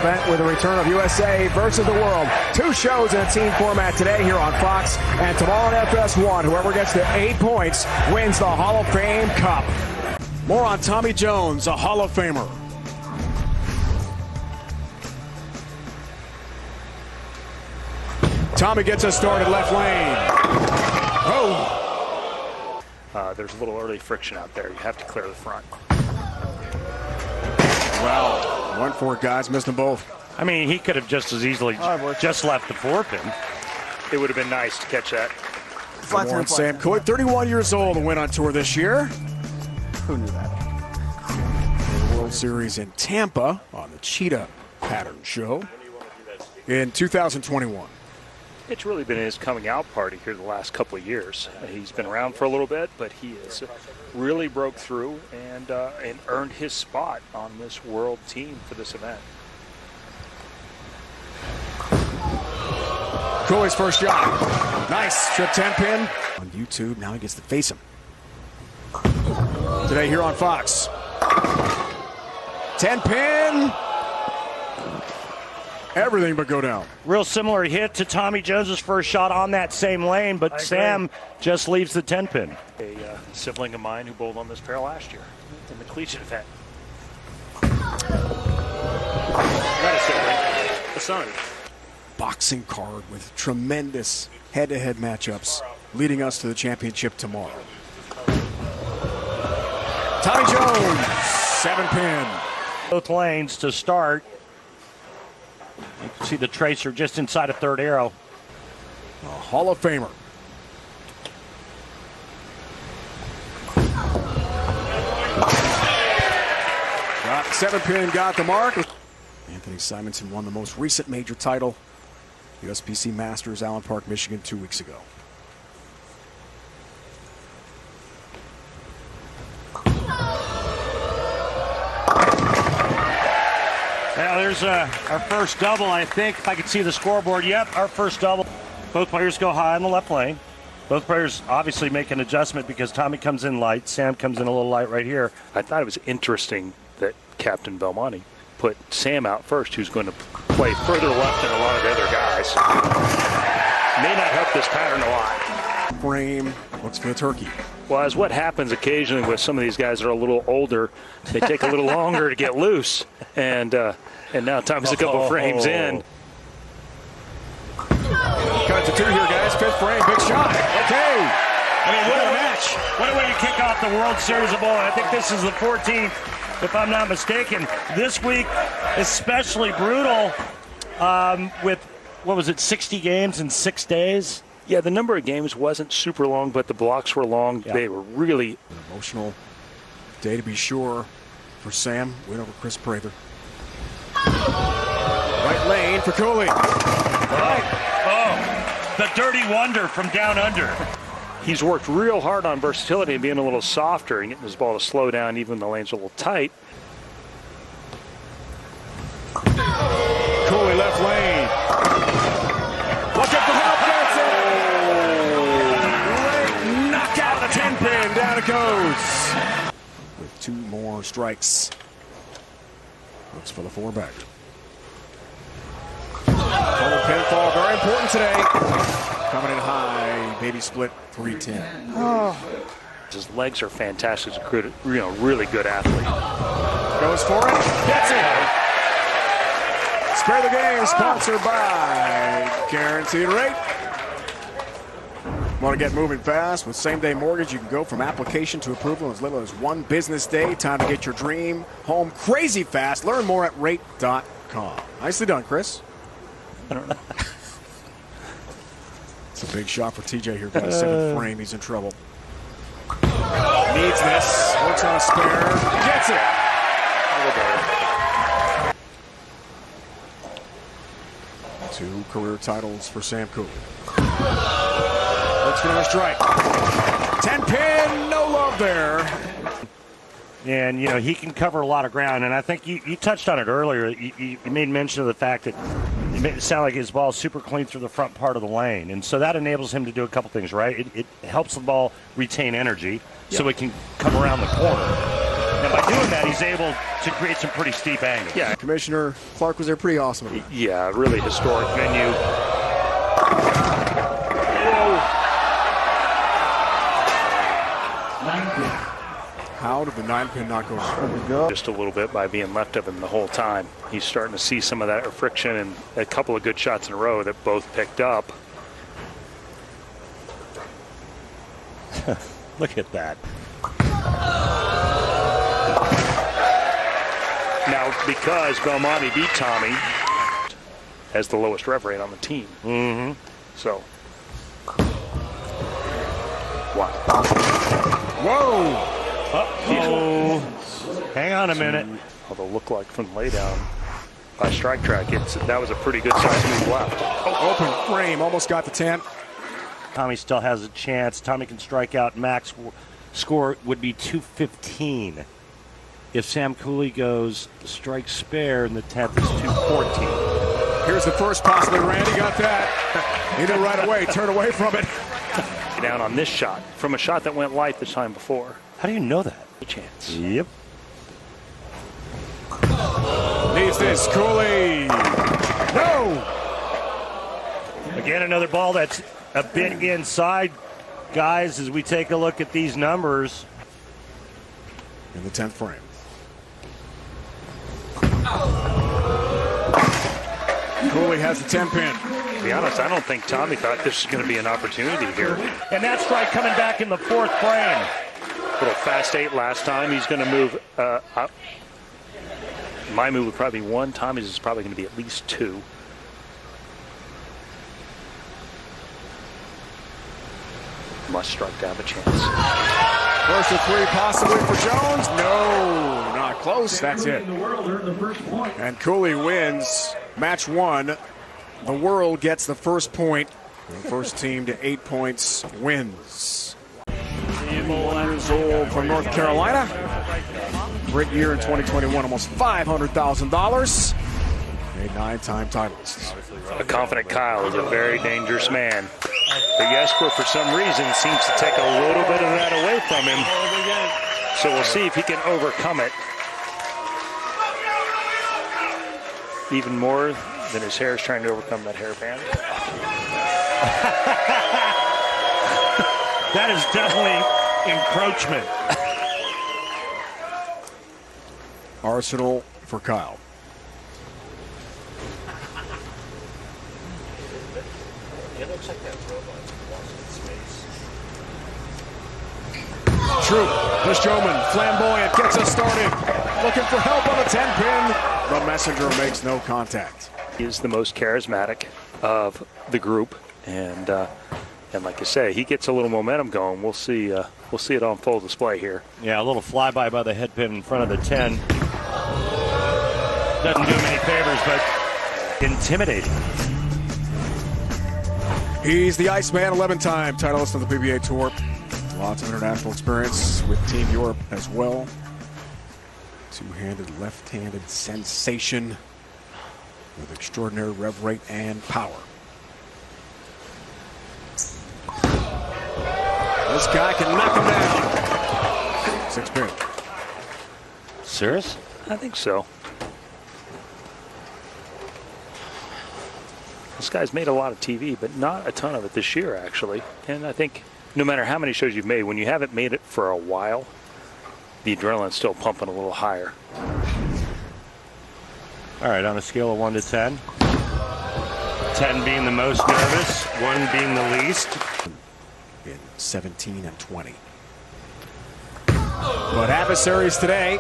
event with the return of USA versus the world. 2 shows in a team format today here on Fox, and tomorrow on FS1, whoever gets to 8 points wins the Hall of Fame Cup. More on Tommy Jones, a Hall of Famer. Tommy gets us started left lane. Oh! There's a little early friction out there. You have to clear the front. Wow. Went for it, guys. Missed them both. I mean, he could have just as easily just left the 4-pin. It would have been nice to catch that. More on Sam Cooley, 31 years old, and went on tour this year. Who knew that? The World Series in Tampa on the Cheetah Pattern Show in 2021. It's really been his coming out party here the last couple of years. He's been around for a little bit, but he has really broke through and earned his spot on this world team for this event. Cooley's first shot. Nice. Trip 10-pin. On YouTube, now he gets to face him. Today here on Fox. 10-pin. Everything but go down. Real similar hit to Tommy Jones's first shot on that same lane, but Sam just leaves the 10-pin. A sibling of mine who bowled on this pair last year in the collegiate event. Not a sibling, a son. Boxing card with tremendous head-to-head matchups leading us to the championship tomorrow. Tommy Jones, 7-pin. Both lanes to start. You can see the tracer just inside a third arrow. A Hall of Famer. Got 7-pin, got the mark. Anthony Simonsen won the most recent major title, USPC Masters, Allen Park, Michigan, 2 weeks ago. Now there's our first double, I think, if I could see the scoreboard. Yep, our first double. Both players go high in the left lane. Both players obviously make an adjustment because Tommy comes in light, Sam comes in a little light right here. I thought it was interesting that Captain Belmonte put Sam out first, who's going to play further left than a lot of the other guys. May not help this pattern a lot. Frame looks for the turkey. Well, as what happens occasionally with some of these guys that are a little older, they take a little longer to get loose. And now Tommy's a couple frames in. Cut to 2 here, guys. 5th frame, big shot. Okay. I mean, what a match. What a way to kick off the World Series of Bowling. I think this is the 14th, if I'm not mistaken. This week, especially brutal with, what was it, 60 games in 6 days? Yeah, the number of games wasn't super long, but the blocks were long. Yeah. They were really an emotional day to be sure for Sam. Win over Chris Prather. Right lane for Cooley. Oh, the dirty wonder from down under. He's worked real hard on versatility and being a little softer and getting his ball to slow down even when the lane's a little tight. Cooley left lane. Watch out for help, Johnson! Knockout the 10-pin, down it goes. With 2 more strikes. Looks for the 4-bagger. Total pinfall, very important today. Coming in high, baby split 310. Oh. His legs are fantastic. He's a good, really good athlete. Goes for it, gets it. Spare the Game, sponsored by Guaranteed Rate. Want to get moving fast? With same-day mortgage, you can go from application to approval in as little as 1 business day. Time to get your dream home crazy fast. Learn more at rate.com. Nicely done, Chris. I don't know. It's a big shot for TJ here. Got a 7th frame. He's in trouble. Needs this. Works on a spare. Gets it. 2 career titles for Sam Cooley. Looks for another strike. 10-pin, no love there. And, he can cover a lot of ground. And I think you touched on it earlier. You made mention of the fact that it made it sound like his ball is super clean through the front part of the lane. And so that enables him to do a couple things, right? It helps the ball retain energy so it can come around the corner. And by doing that, he's able to create some pretty steep angles. Yeah. Commissioner Clark was there pretty awesome. Yeah, really historic venue. How did the 9-pin not go? Just a little bit by being left of him the whole time. He's starting to see some of that friction and a couple of good shots in a row that both picked up. Look at that. Now, because Belmonte beat Tommy, has the lowest rev rate on the team. Mm-hmm. So, wow. Whoa! Uh-oh. Hang on a minute. Although look like from laydown by strike track, that was a pretty good size move left. Oh, open frame, almost got the 10. Tommy still has a chance. Tommy can strike out. Max score would be 215. If Sam Cooley goes strike spare in the 10th, it's 214. Here's the first possibly. Randy got that. He knew right away. Turn away from it. Down on this shot from a shot that went light the time before. How do you know that? A chance. Yep. Needs this. Cooley. No! Again, another ball that's a bit inside. Guys, as we take a look at these numbers. In the 10th frame. Cooley has the 10-pin. To be honest, I don't think Tommy thought this was going to be an opportunity here. And that strike coming back in the 4th frame. Little fast 8 last time. He's going to move up. My move would probably be 1. Tommy's is probably going to be at least 2. Must strike to have a chance. First of 3 possibly for Jones. No, not close. That's it. And Cooley wins match 1. The world gets the first point. The first team to 8 points wins. Old from North Carolina. Great year in 2021, almost $500,000. A 9-time titleist. A confident Kyle is a very dangerous man. But Jesper, for some reason, seems to take a little bit of that away from him. So we'll see if he can overcome it. Even more than his hair is trying to overcome that hairband. That is definitely encroachment. Arsenal for Kyle. Troup, the showman, flamboyant, gets us started. Looking for help on the 10-pin. The messenger makes no contact. He is the most charismatic of the group, and like I say, he gets a little momentum going. We'll see it on full display here. Yeah, a little flyby by the head pin in front of the 10. Doesn't do him any favors, but intimidating. He's the Iceman, 11-time titleist of the PBA Tour. Lots of international experience with Team Europe as well. Two-handed, left-handed sensation with extraordinary rev rate and power. This guy can knock him down. 6-pin. Serious? I think so. This guy's made a lot of TV, but not a ton of it this year, actually. And I think no matter how many shows you've made, when you haven't made it for a while, the adrenaline's still pumping a little higher. All right, on a scale of 1 to 10. 10 being the most nervous, 1 being the least. In 17 and 20. But adversaries today.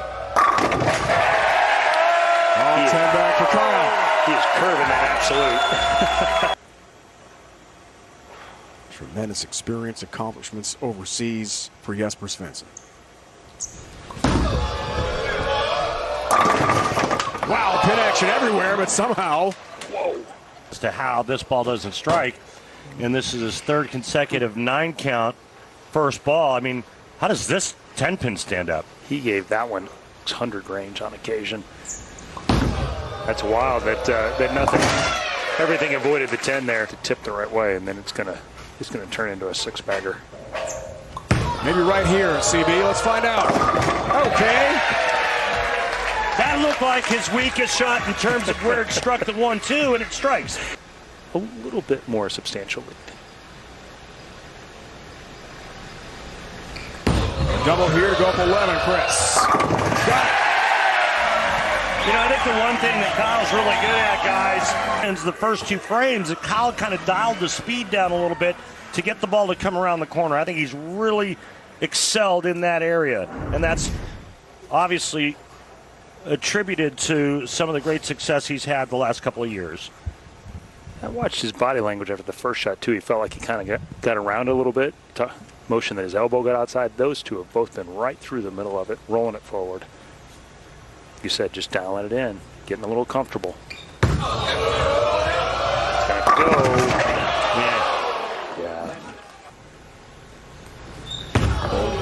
All 10 back for Kyle. He is curving that absolute. Tremendous experience, accomplishments overseas for Jesper Svensson. Wow, pin action everywhere, but somehow. Whoa. As to how this ball doesn't strike. And this is his 3rd consecutive 9-count first ball. I mean, how does this 10-pin stand up? He gave that one 100 range on occasion. That's wild that nothing, everything avoided the 10 there to tip the right way, and then it's gonna turn into a 6-bagger. Maybe right here, CB. Let's find out. Okay. That looked like his weakest shot in terms of where it struck the 1-2, and it strikes. A little bit more substantial lead. Double here to go up 11, Chris. Got it. You know, I think the one thing that Kyle's really good at, guys, is the first two frames, that Kyle kind of dialed the speed down a little bit to get the ball to come around the corner. I think he's really excelled in that area, and that's obviously attributed to some of the great success he's had the last couple of years. I watched his body language after the first shot, too. He felt like he kind of got around a little bit. Motion that his elbow got outside. Those two have both been right through the middle of it, rolling it forward. You said just dialing it in, getting a little comfortable. It's got to go. Yeah.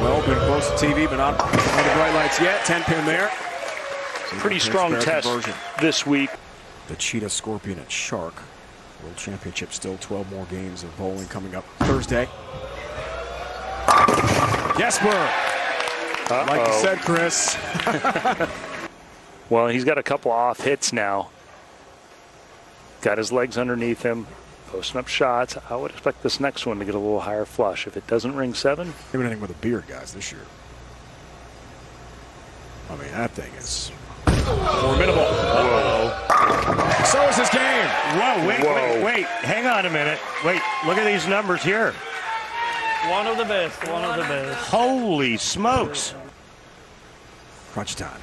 Well, been close to TV, but not on the bright lights yet. 10-pin there. Pretty strong test this week. The Cheetah, Scorpion, and Shark World Championship. Still 12 more games of bowling coming up Thursday. Jesper. Like you said, Chris. Well, he's got a couple off hits now. Got his legs underneath him, posting up shots. I would expect this next one to get a little higher flush. If it doesn't ring 7. Even anything with a beard, guys, this year. I mean, that thing is formidable. Whoa. So is this game. Whoa, wait. Hang on a minute. Wait, look at these numbers here. One of the best. Holy smokes. Crunch time.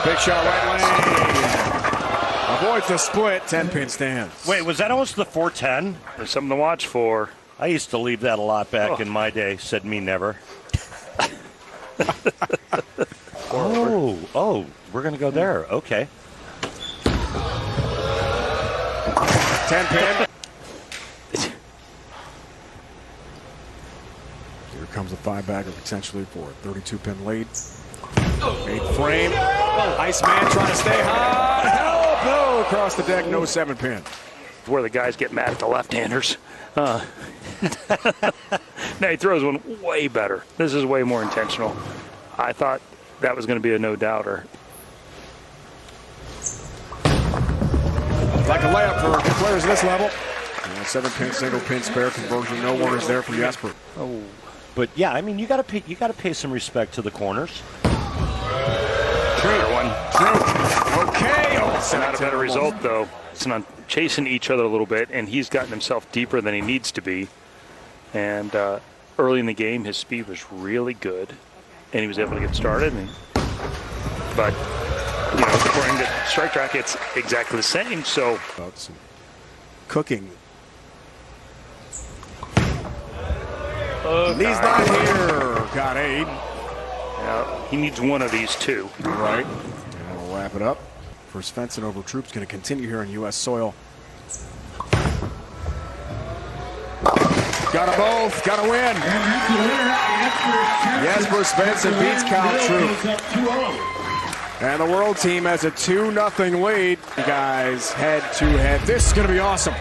Big shot right lane. Avoids the split. 10-pin stands. Wait, was that almost the 410? There's something to watch for. I used to leave that a lot back in my day. Said me never. Oh, we're going to go there. Okay. 10-pin. Here comes the 5-bagger potentially for a 32-pin lead. 8th frame. Iceman trying to stay high. Help! No! Across the deck, no 7-pin. Where the guys get mad at the left-handers. Now he throws one way better. This is way more intentional. I thought that was going to be a no-doubter. Like a layup for good players at this level. 7-pin, single-pin spare conversion. No worries there for Jasper. Oh, but yeah, I mean, you got to pay some respect to the corners. True. Okay. It's not a better result, though. It's not chasing each other a little bit, and he's gotten himself deeper than he needs to be. And early in the game, his speed was really good, and he was able to get started. But, you know, according to Strike Track, it's exactly the same. So, about some cooking. He's not here. Got 8. he needs one of these two. Right. And we'll wrap it up. For Svensson over Troup's going to continue here on U.S. soil. Got them both. Got to win. Jesper Svensson beats Troup. And the world team has a 2-0 lead. You guys, head-to-head. This is going to be awesome.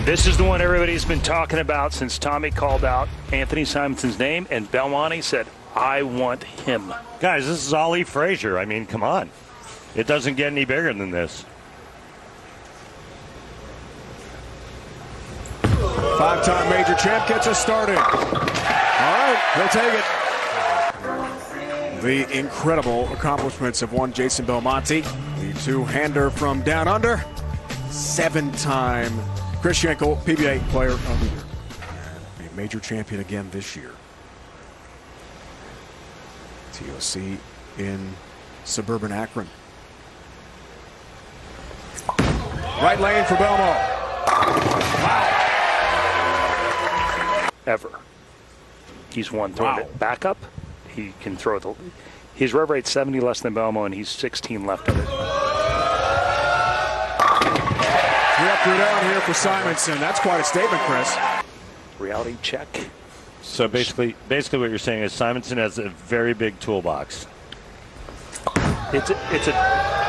This is the one everybody's been talking about since Tommy called out Anthony Simonsen's name, and Belmonte said, I want him. Guys, this is Ollie Frazier. I mean, come on. It doesn't get any bigger than this. 5-time major champ gets us started. All right, he'll take it. The incredible accomplishments of one Jason Belmonte, the 2-hander from down under, 7-time Chris Schenkel, PBA Player of the Year, and a major champion again this year. TOC in suburban Akron. Right lane for Belmo. Wow. Ever. He's won throwing it back up. He can throw the. His rev rate's 70 less than Belmo, and he's 16 left of it. 3 up, 3 down here for Simonsen. That's quite a statement, Chris. Reality check. So basically what you're saying is Simonsen has a very big toolbox. It's a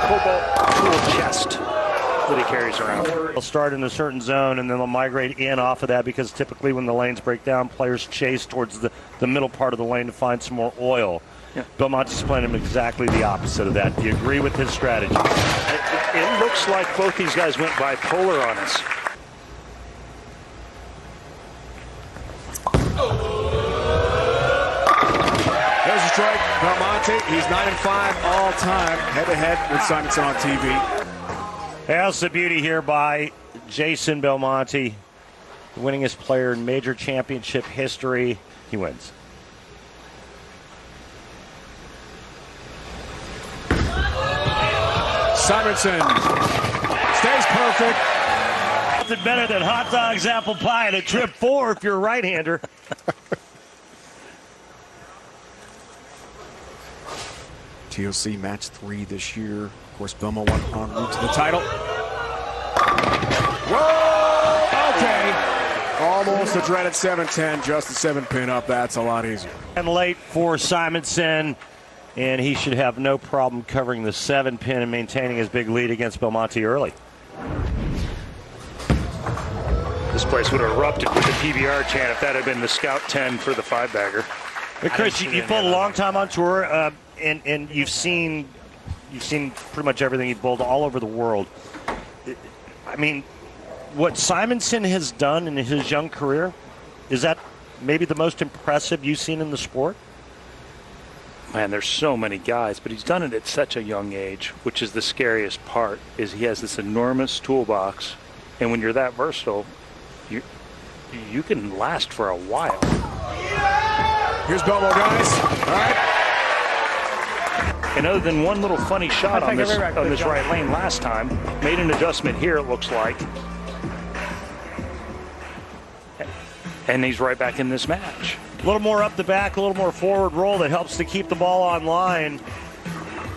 cobalt tool chest. that he carries around. They'll start in a certain zone, and then they'll migrate in off of that, because typically when the lanes break down, players chase towards the middle part of the lane to find some more oil. Yeah. Belmonte's playing him exactly the opposite of that. Do you agree with his strategy? It looks like both these guys went bipolar on us. There's a strike. Belmonte, he's 9-5 all time, head-to-head with Simonsen on TV. That's the beauty here by Jason Belmonte, the winningest player in major championship history. He wins. Simonsen stays perfect. Nothing better than hot dogs, apple pie, and a trip 4 if you're a right-hander. TOC match 3 this year. Of course, Belmo won en route to the title. Whoa! Okay. Almost a dreaded 7-10. Just a 7-pin up. That's a lot easier. And late for Simonsen, and he should have no problem covering the 7-pin and maintaining his big lead against Belmonte early. This place would have erupted with the PBR chant if that had been the Scout 10 for the 5-bagger. But Chris, you've bowled a long time on tour, and you've seen pretty much everything you've bowled all over the world. I mean, what Simonsen has done in his young career, is that maybe the most impressive you've seen in the sport? Man, there's so many guys, but he's done it at such a young age, which is the scariest part, is he has this enormous toolbox, and when you're that versatile, you can last for a while. Here's Belmo, guys. All right. And other than one little funny shot on this right lane last time, made an adjustment here, it looks like. And he's right back in this match. A little more up the back, a little more forward roll that helps to keep the ball on line.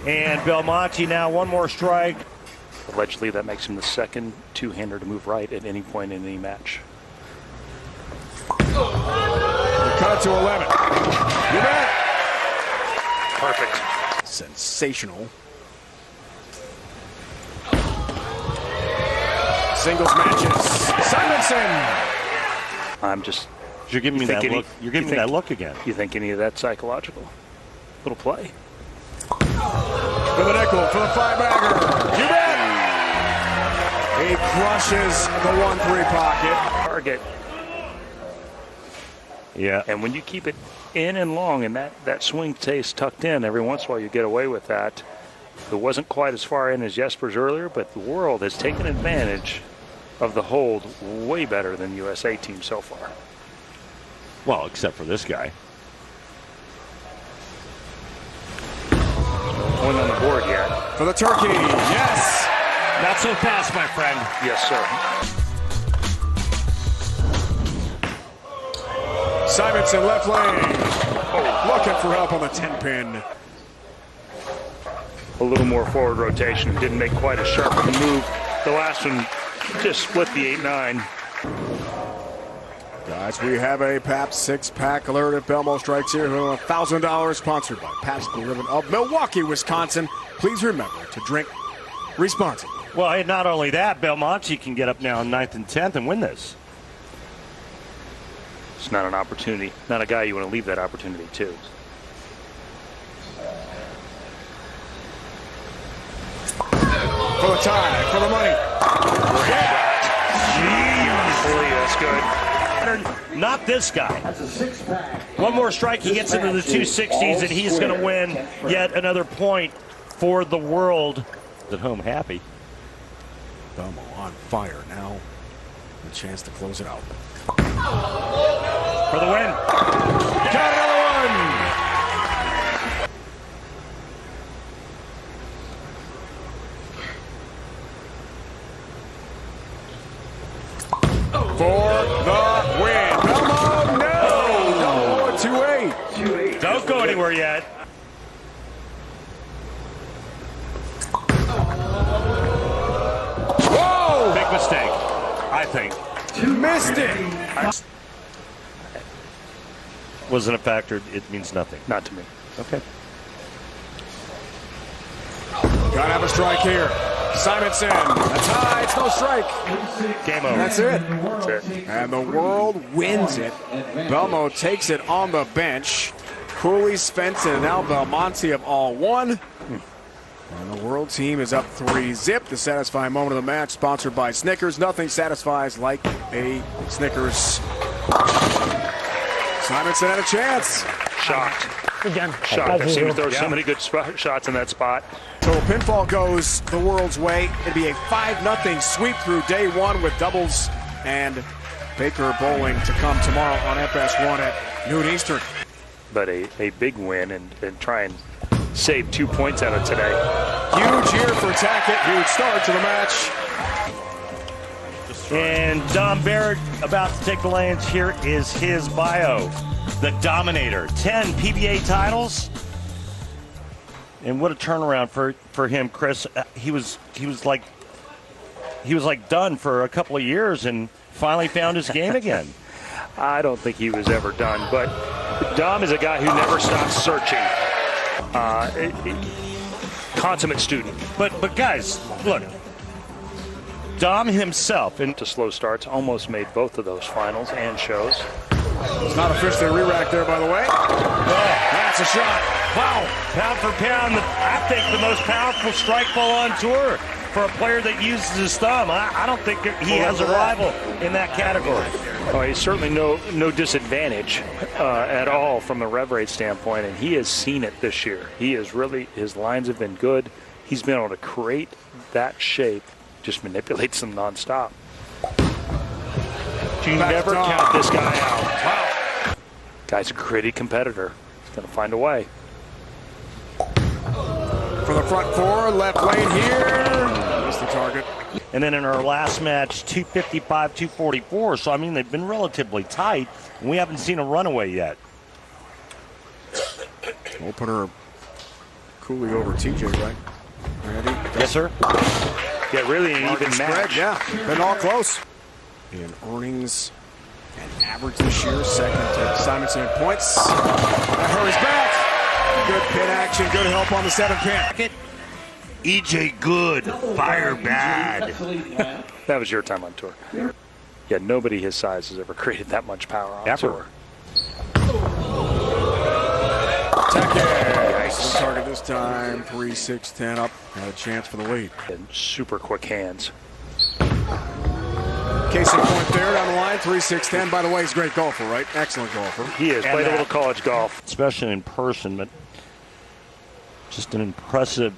And Belmonte now one more strike. Allegedly, that makes him the second two-hander to move right at any point in any match. Cut it to 11. You bet. Perfect. Sensational. Singles matches. Simonsen. I'm just. You're giving me that look. You're giving me that look again. You think any of that's psychological? Little play. For the nickel, for the 5-bagger. You bet. He crushes the 1-3 pocket. Target. Yeah. And when you keep it in and long and that swing stays tucked in, every once in a while you get away with that. It wasn't quite as far in as Jesper's earlier, but the world has taken advantage of the hold way better than the USA team so far. Well, except for this guy. Point on the board here. For the turkey. Yes. Not so fast, my friend. Yes, sir. Simonsen left lane. Looking for help on the 10-pin. A little more forward rotation. Didn't make quite a sharp move. The last one just split the 8-9. Guys, we have a Pabst 6-pack alert if Belmo strikes here. $1,000 sponsored by Pabst Blue Ribbon of Milwaukee, Wisconsin. Please remember to drink responsibly. Well, hey, not only that, Belmonte can get up now in 9th and 10th and win this. It's not an opportunity. Not a guy you want to leave that opportunity to. For the tie, for the money. Boy, that's good. Not this guy. One more strike, he gets into the 260s, and he's going to win yet another point for the world. At home happy. Belmo on fire now. A chance to close it out. For the win. Got another one. For the win. Belmo, no. 2-8. Don't go anywhere yet. Whoa. Big mistake, I think. Missed it. Wasn't a factor. It means nothing. Not to me. Okay. Gotta have a strike here. Simonsen, a tie, it's no strike. Game over. That's it. That's it. And the world wins it. Belmo takes it on the bench. Cooley, Svensson, and now Belmonte have all won. And the world team is up 3-0. The satisfying moment of the match, sponsored by Snickers. Nothing satisfies like a Snickers. Simonsen had a chance. Shocked. Again. Shocked. I've seen him throw so many good shots in that spot. Total pinfall goes the world's way. It'd be a 5-0 sweep through day one with doubles and Baker bowling to come tomorrow on FS1 at noon Eastern. But a big win and try and save 2 points out of today. Huge year for Tackett. Huge start to the match. And Dom Barrett about to take the lanes. Here is his bio. The Dominator, 10 PBA titles. And what a turnaround for him, Chris. He was like done for a couple of years and finally found his game again. I don't think he was ever done, but Dom is a guy who never stops searching. Consummate student. But guys, look. Dom himself Into slow starts, almost made both of those finals and shows. It's not officially a re-rack there, by the way. That's a shot. Wow, pound for pound, I think the most powerful strike ball on tour for a player that uses his thumb. I don't think he has a rival in that category. Oh, he's certainly no disadvantage at all from the rev rate standpoint, and he has seen it this year. He is really, his lines have been good. He's been able to create that shape, just manipulates them nonstop. You never count this guy out. Wow. Guy's a gritty competitor. He's going to find a way. For the front four, left lane here. That's the target. And then in our last match, 255, 244. So, I mean, they've been relatively tight. And we haven't seen a runaway yet. Opener Cooley over TJ, right? Ready? Yes, sir. Yeah, really an even Spread, match. yeah. Been all close. In earnings and average this year, second to Simonsen in points. That hurries back. Good pin action, good help on the 7 pin. EJ good, fire bad. That was your time on tour. Yeah, nobody his size has ever created that much power on tour. Tackett. Nice target this time. 3-6-10 up. Had a chance for the lead. And super quick hands. Case in point there down the line. 3-6-10. By the way, he's a great golfer, right? Excellent golfer. He has played a little college golf. Especially in person, but just an impressive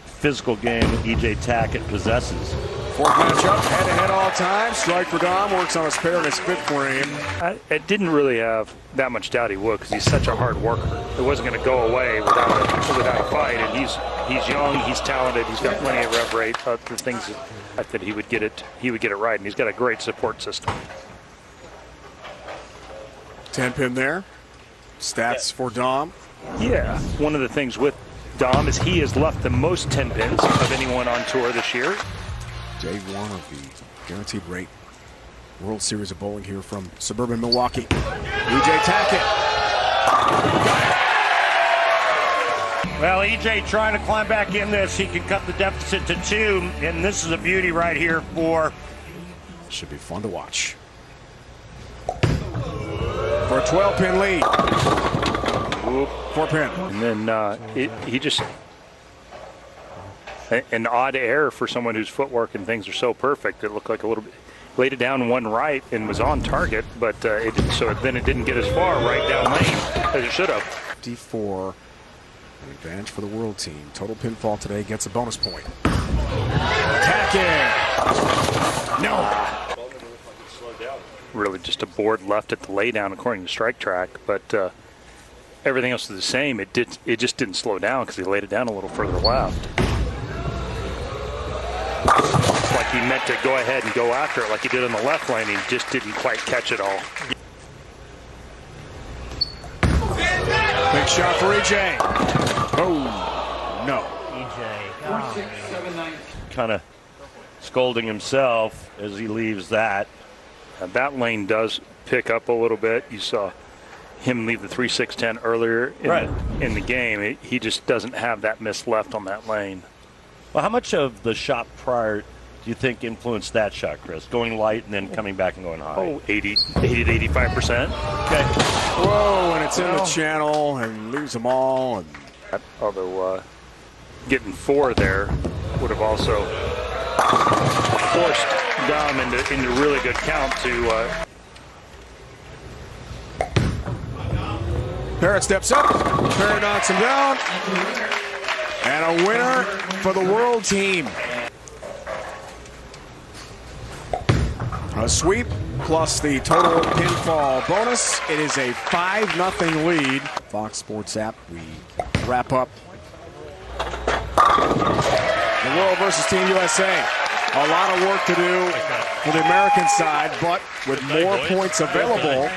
physical game that EJ Tackett possesses. Fourth matchup, head-to-head all time. Strike for Dom, works on his pair and his fit for him. I didn't really have that much doubt he would because he's such a hard worker. It wasn't going to go away without a fight, and he's young, he's talented, he's got plenty of rev rate. The things that he would get it right, and he's got a great support system. 10 pin there. Stats for Dom. Yeah, one of the things with Dom is he has left the most 10 pins of anyone on tour this year. Day one of the guaranteed rate World Series of Bowling here from suburban Milwaukee. EJ Tackett. Well, EJ trying to climb back in this. He can cut the deficit to 2, and this is a beauty right here for... Should be fun to watch. For a 12-pin lead. 4-pin. And then he just... An odd error for someone whose footwork and things are so perfect. It looked like a little bit... Laid it down one right and was on target, but then it didn't get as far right down lane as it should have. 54. An advantage for the world team. Total pinfall today gets a bonus point. Tackett. No. Really just a board left at the laydown according to Strike Track, but everything else is the same. It just didn't slow down because he laid it down a little further left. Like he meant to go ahead and go after it like he did on the left lane. He just didn't quite catch it all. Big shot for EJ. Oh, no. EJ. Kind of scolding himself as he leaves that. Now that lane does pick up a little bit. You saw him leave the 3-6-10 earlier in the game. He just doesn't have that miss left on that lane. Well, how much of the shot prior do you think influenced that shot, Chris? Going light and then coming back and going high? Oh, 80 to 85%. Okay. Whoa, and it's in the channel and leaves them all. And Although getting 4 there would have also forced Dom into really good count to. Barrett steps up. Barrett knocks him down. And a winner for the world team. A sweep plus the total pinfall bonus. It is a 5-0 lead. Fox Sports app, we wrap up the World versus Team USA. A lot of work to do for the American side, but with more points available,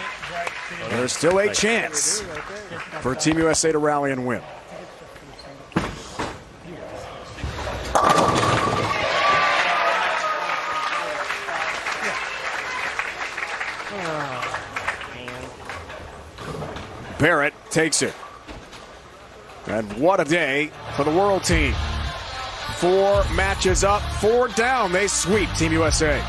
there's still a chance for Team USA to rally and win. Barrett takes it. And what a day for the world team. 4 matches up, 4 down. They sweep Team USA.